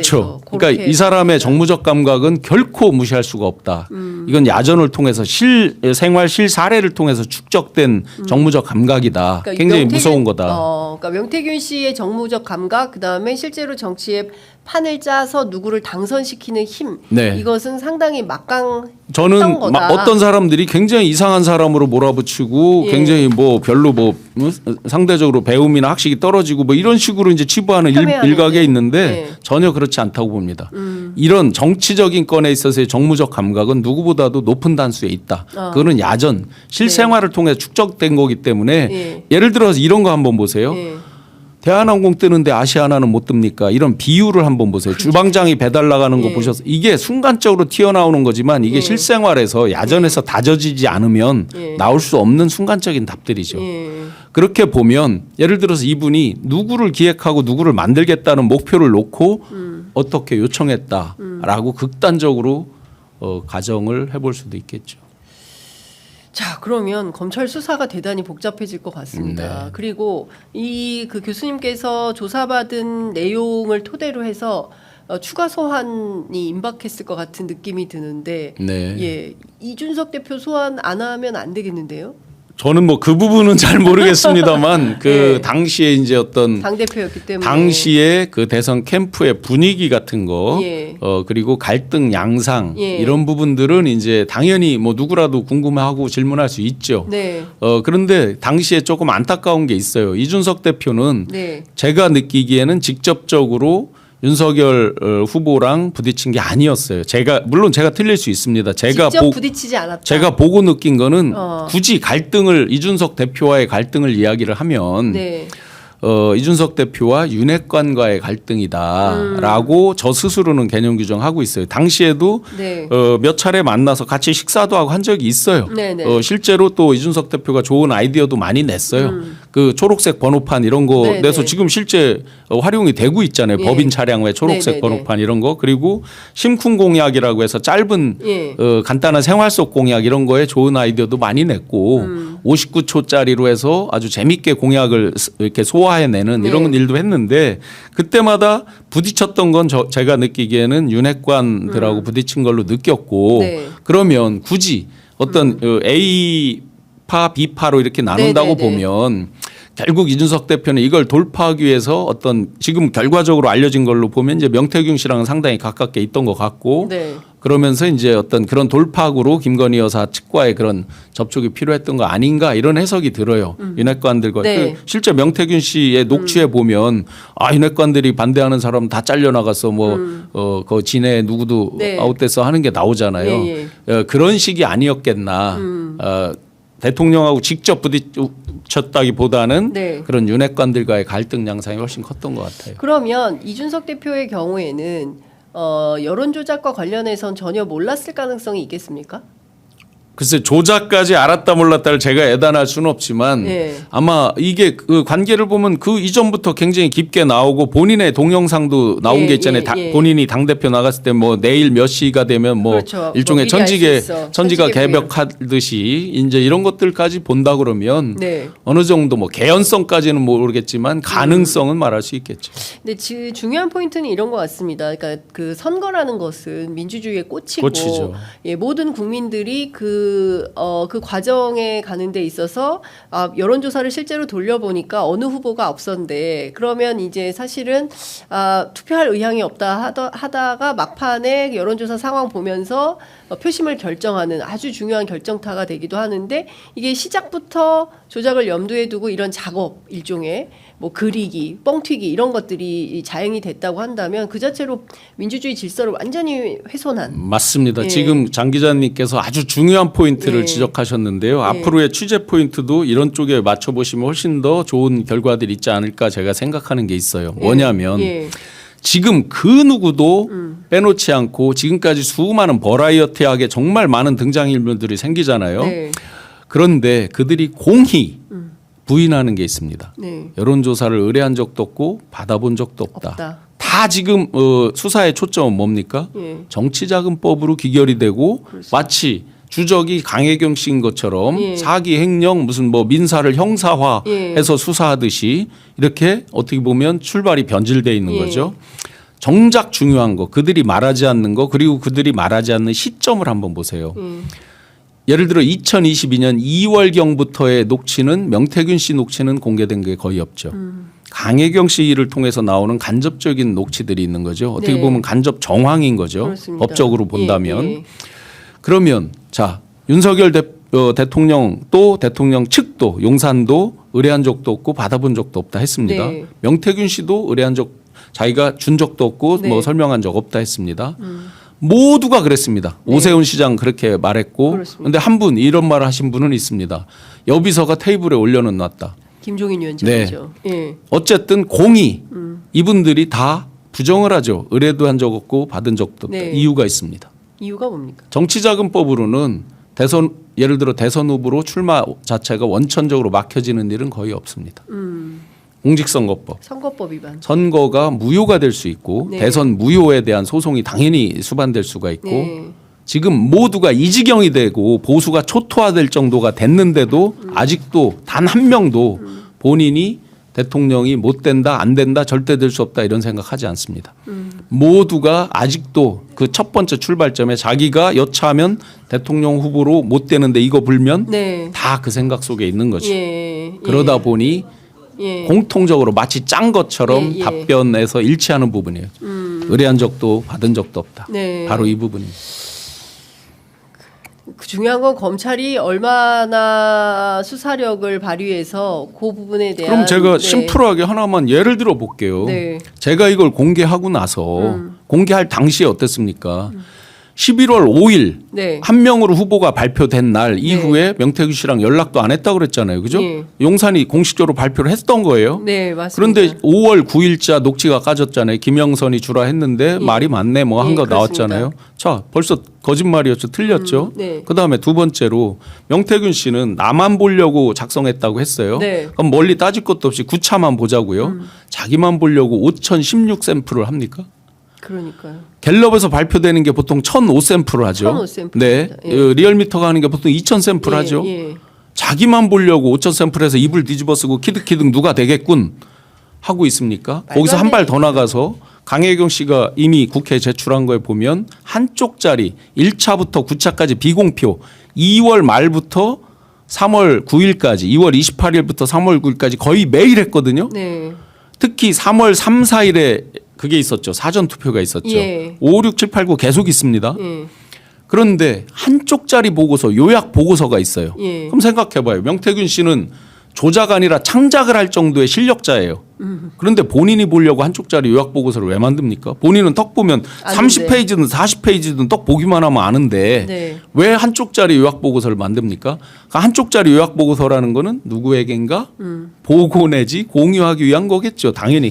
그렇죠. 그러니까 이 사람의 정무적 감각은 결코 무시할 수가 없다. 이건 야전을 통해서 생활 실사례를 통해서 축적된 정무적 감각이다. 그러니까 굉장히 무서운 거다. 그러니까 명태균 씨의 정무적 감각, 그다음에 실제로 정치에 판을 짜서 누구를 당선시키는 힘, 네. 이것은 상당히 막강했던 저는 거다. 어떤 사람들이 굉장히 이상한 사람으로 몰아붙이고 예. 굉장히 뭐 별로 뭐 상대적으로 배움이나 학식이 떨어지고 뭐 이런 식으로 이제 치부하는 폄훼하는, 일각에 예. 있는데 예. 전혀 그렇지 않다고 봅니다. 이런 정치적인 건에 있어서의 정무적 감각은 누구보다도 높은 단수에 있다. 그거는 야전 실생활을 통해 축적된 거기 때문에 예. 예를 들어서 이런 거 한번 보세요. 예. 대한항공 뜨는데 아시아나는 못 뜹니까? 이런 비유를 한번 보세요. 주방장이 배달 나가는 거 예. 보셔서 이게 순간적으로 튀어나오는 거지만 이게 예. 실생활에서 야전에서 다져지지 않으면 예. 나올 수 없는 순간적인 답들이죠. 예. 그렇게 보면 예를 들어서 이분이 누구를 기획하고 누구를 만들겠다는 목표를 놓고 어떻게 요청했다라고 극단적으로 가정을 해볼 수도 있겠죠. 자, 그러면 검찰 수사가 대단히 복잡해질 것 같습니다. 네. 그리고 이 그 교수님께서 조사받은 내용을 토대로 해서 추가 소환이 임박했을 것 같은 느낌이 드는데, 네. 예, 이준석 대표 소환 안 하면 안 되겠는데요? 저는 뭐 그 부분은 잘 모르겠습니다만 그 네. 당시에 이제 어떤 당 대표였기 때문에 당시에 그 대선 캠프의 분위기 같은 거, 예. 그리고 갈등 양상 예. 이런 부분들은 이제 당연히 뭐 누구라도 궁금해하고 질문할 수 있죠. 네, 그런데 당시에 조금 안타까운 게 있어요. 이준석 대표는 네, 제가 느끼기에는 직접적으로 윤석열 후보랑 부딪힌 게 아니었어요. 물론 제가 틀릴 수 있습니다. 직접 부딪히지 않았다. 제가 보고 느낀 거는 어. 굳이 이준석 대표와의 갈등을 이야기를 하면 네, 이준석 대표와 윤핵관과의 갈등이다라고 저 스스로는 개념 규정하고 있어요. 당시에도 네, 몇 차례 만나서 같이 식사도 하고 한 적이 있어요. 네네. 실제로 또 이준석 대표가 좋은 아이디어도 많이 냈어요. 그 초록색 번호판 이런 거 네네. 내서 지금 실제 활용이 되고 있잖아요. 예. 법인 차량 외 초록색 네네네. 번호판 이런 거. 그리고 심쿵 공약이라고 해서 짧은 예. 간단한 생활 속 공약 이런 거에 좋은 아이디어도 많이 냈고 59초짜리로 해서 아주 재밌게 공약을 이렇게 소화해내는 네. 이런 일도 했는데 그때마다 부딪혔던 건 제가 느끼기에는 윤핵관들하고 부딪힌 걸로 느꼈고 네. 그러면 굳이 어떤 A파 B파로 이렇게 나눈다고 네네네. 보면 결국 이준석 대표는 이걸 돌파하기 위해서 어떤 지금 결과적으로 알려진 걸로 보면 이제 명태균 씨랑은 상당히 가깝게 있던 것 같고 네. 그러면서 이제 어떤 그런 돌파구로 김건희 여사 측과의 그런 접촉이 필요했던 거 아닌가 이런 해석이 들어요. 윤핵관들과 네. 실제 명태균 씨의 녹취에 보면 윤핵관들이 반대하는 사람 다 잘려나갔어 그 진해 누구도 네. 아웃돼서 하는 게 나오잖아요. 예, 그런 식이 아니었겠나. 대통령하고 직접 부딪혔다기보다는 네. 그런 윤핵관들과의 갈등 양상이 훨씬 컸던 것 같아요. 그러면 이준석 대표의 경우에는 여론 조작과 관련해선 전혀 몰랐을 가능성이 있겠습니까? 글쎄 조작까지 알았다 몰랐다를 제가 예단할 수는 없지만 예. 아마 이게 그 관계를 보면 그 이전부터 굉장히 깊게 나오고 본인의 동영상도 나온 예, 게 있잖아요. 예. 본인이 당대표 나갔을 때 뭐 내일 몇 시가 되면 뭐 그렇죠. 일종의 뭐 미리 알수 있어. 천지가 천지개 개벽하듯이 이제 이런 것들까지 본다 그러면 네. 어느 정도 뭐 개연성까지는 모르겠지만 가능성은 말할 수 있겠죠. 근데 중요한 포인트는 이런 것 같습니다. 그러니까 그 선거라는 것은 민주주의의 꽃이고 꽃이죠. 예, 모든 국민들이 그 과정에 가는 데 있어서 여론조사를 실제로 돌려보니까 어느 후보가 앞선데 그러면 이제 사실은 투표할 의향이 없다 하다가 막판에 여론조사 상황 보면서 표심을 결정하는 아주 중요한 결정타가 되기도 하는데 이게 시작부터 조작을 염두에 두고 이런 작업 일종의 뭐 그리기, 뻥튀기 이런 것들이 자행이 됐다고 한다면 그 자체로 민주주의 질서를 완전히 훼손한. 맞습니다. 예. 지금 장 기자님께서 아주 중요한 포인트를 예. 지적하셨는데요. 앞으로의 취재 포인트도 이런 쪽에 맞춰보시면 훨씬 더 좋은 결과들이 있지 않을까 제가 생각하는 게 있어요. 뭐냐면 예. 지금 그 누구도 빼놓지 않고 지금까지 수많은 버라이어티하게 정말 많은 등장인물들이 생기잖아요. 네. 그런데 그들이 공히 부인하는 게 있습니다. 네. 여론조사를 의뢰한 적도 없고 받아본 적도 없다. 없다. 다 지금 수사의 초점은 뭡니까? 예. 정치자금법으로 기결이 되고 마치 주적이 강혜경 씨인 것처럼 예. 사기 횡령 무슨 뭐 민사를 형사화해서 예. 수사하듯이 이렇게 어떻게 보면 출발이 변질돼 있는 예. 거죠. 정작 중요한 거 그들이 말하지 않는 거 그리고 그들이 말하지 않는 시점을 한번 보세요. 예를 들어 2022년 2월경부터의 녹취는 명태균 씨 녹취는 공개된 게 거의 없죠. 강혜경 씨를 통해서 나오는 간접적인 녹취들이 있는 거죠. 어떻게 네. 보면 간접 정황인 거죠. 그렇습니다. 법적으로 본다면. 예, 예. 그러면 자 윤석열 대통령 또 대통령 측도 용산도 의뢰한 적도 없고 받아본 적도 없다 했습니다. 네. 명태균 씨도 의뢰한 적 자기가 준 적도 없고 네. 뭐 설명한 적 없다 했습니다. 모두가 그랬습니다. 네. 오세훈 시장 그렇게 말했고 그런데 한 분 이런 말을 하신 분은 있습니다. 여비서가 테이블에 올려놓았다. 김종인 위원장이죠. 예. 어쨌든 공이 이분들이 다 부정을 하죠. 의뢰도 한 적 없고 받은 적도 없다. 네. 이유가 있습니다. 이유가 뭡니까? 정치자금법으로는 대선 예를 들어 대선 후보로 출마 자체가 원천적으로 막혀지는 일은 거의 없습니다. 공직선거법. 선거법 위반. 선거가 무효가 될 수 있고 네. 대선 무효에 대한 소송이 당연히 수반될 수가 있고 네. 지금 모두가 이 지경이 되고 보수가 초토화될 정도가 됐는데도 아직도 단 한 명도 본인이 대통령이 못 된다 안 된다 절대 될 수 없다 이런 생각하지 않습니다. 모두가 아직도 그 첫 번째 출발점에 자기가 여차하면 대통령 후보로 못 되는데 이거 불면 네. 다 그 생각 속에 있는 거죠. 예. 그러다 보니 예. 공통적으로 마치 짠 것처럼 예, 예. 답변에서 일치하는 부분이에요. 의뢰한 적도 받은 적도 없다. 네. 바로 이 부분입니다. 그 중요한 건 검찰이 얼마나 수사력을 발휘해서 그 부분에 대한 그럼 제가 네. 심플하게 하나만 예를 들어 볼게요. 네. 제가 이걸 공개하고 나서 공개할 당시에 어땠습니까? 11월 5일 네. 한 명으로 후보가 발표된 날 이후에 명태균 씨랑 연락도 안 했다고 그랬잖아요. 그죠? 예. 용산이 공식적으로 발표를 했던 거예요. 네, 맞습니다. 그런데 5월 9일자 녹취가 까졌잖아요. 김영선이 주라 했는데 말이 많네 뭐 한 예, 거 그렇습니다. 나왔잖아요. 자, 벌써 거짓말이었죠. 틀렸죠. 네. 그다음에 두 번째로 명태균 씨는 나만 보려고 작성했다고 했어요. 네. 그럼 멀리 따질 것도 없이 구차만 보자고요. 자기만 보려고 5,016 샘플을 합니까? 그러니까요. 갤럽에서 발표되는 게 보통 1,005 샘플을 하죠. 1,005 샘플. 네. 예. 리얼미터가 하는 게 보통 2,000 샘플 하죠. 예. 자기만 보려고 5,000 샘플에서 입을 뒤집어 쓰고 키득키득 누가 되겠군 하고 있습니까? 거기서 한 발 더 나가서 강혜경 씨가 이미 국회에 제출한 거에 보면 한쪽짜리 1차부터 9차까지 비공표 2월 말부터 3월 9일까지 2월 28일부터 3월 9일까지 거의 매일 했거든요. 네. 특히 3월 3, 4일에 그게 있었죠. 사전 투표가 있었죠. 예. 5, 6, 7, 8, 9 계속 있습니다. 예. 그런데 한쪽짜리 보고서 요약 보고서가 있어요. 예. 그럼 생각해봐요. 명태균 씨는 조작 아니라 창작을 할 정도의 실력자예요. 그런데 본인이 보려고 한쪽짜리 요약 보고서를 왜 만듭니까? 본인은 떡 보면 아는데. 30페이지든 40페이지든 떡 보기만 하면 아는데 네. 왜 한쪽짜리 요약 보고서를 만듭니까? 그러니까 한쪽짜리 요약 보고서라는 거는 누구에겐가 보고 내지 공유하기 위한 거겠죠. 당연히.